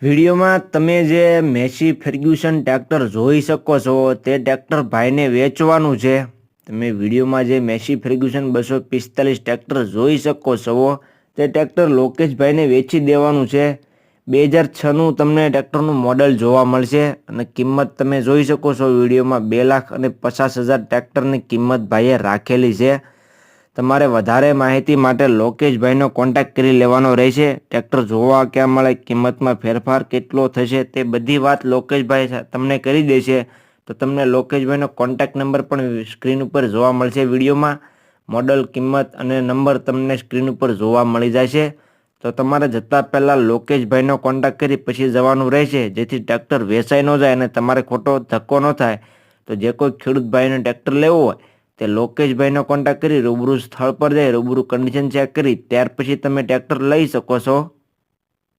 વિડીયોમાં તમે જે મેસી ફર્ગ્યુસન ટ્રેક્ટર જોઈ શકો છો તે ટ્રેક્ટર ભાઈને વેચવાનું છે. તમે વિડીયોમાં જે મેસી ફર્ગ્યુસન 245 ટ્રેક્ટર જોઈ શકો છો તે ટ્રેક્ટર લોકેશભાઈને વેચી દેવાનું છે. 2006નું તમને ટ્રેક્ટરનું મોડલ જોવા મળશે અને કિંમત તમે જોઈ શકો છો વિડીયોમાં 2,50,000 ટ્રેક્ટરની કિંમત ભાઈએ રાખેલી છે. તમારે વધારે માહિતી માટે લોકેશભાઈનો કોન્ટેક્ટ કરી લેવાનો રહેશે. ટ્રેક્ટર જોવા ક્યાં મળે, કિંમતમાં ફેરફાર કેટલો થશે તે બધી વાત લોકેશભાઈ તમને કરી દેશે. તો તમને લોકેશભાઈનો કોન્ટેક્ટ નંબર પણ સ્ક્રીન ઉપર જોવા મળશે વિડીયોમાં. મોડલ, કિંમત અને નંબર તમને સ્ક્રીન ઉપર જોવા મળી જશે. તો તમારે જતાં પહેલાં લોકેશભાઈનો કોન્ટેક્ટ કરી પછી જવાનું રહેશે, જેથી ટ્રેક્ટર વેચાઈ ન જાય અને તમારે ખોટો ધક્કો ન થાય. તો જે કોઈ ખેડૂત ભાઈને ટ્રેક્ટર લેવું હોય તે લોકેશભાઈનો કોન્ટેક્ટ કરી રૂબરૂ સ્થળ પર જઈ રૂબરૂ કન્ડિશન ચેક કરી ત્યાર પછી તમે ટ્રેક્ટર લઈ શકો છો.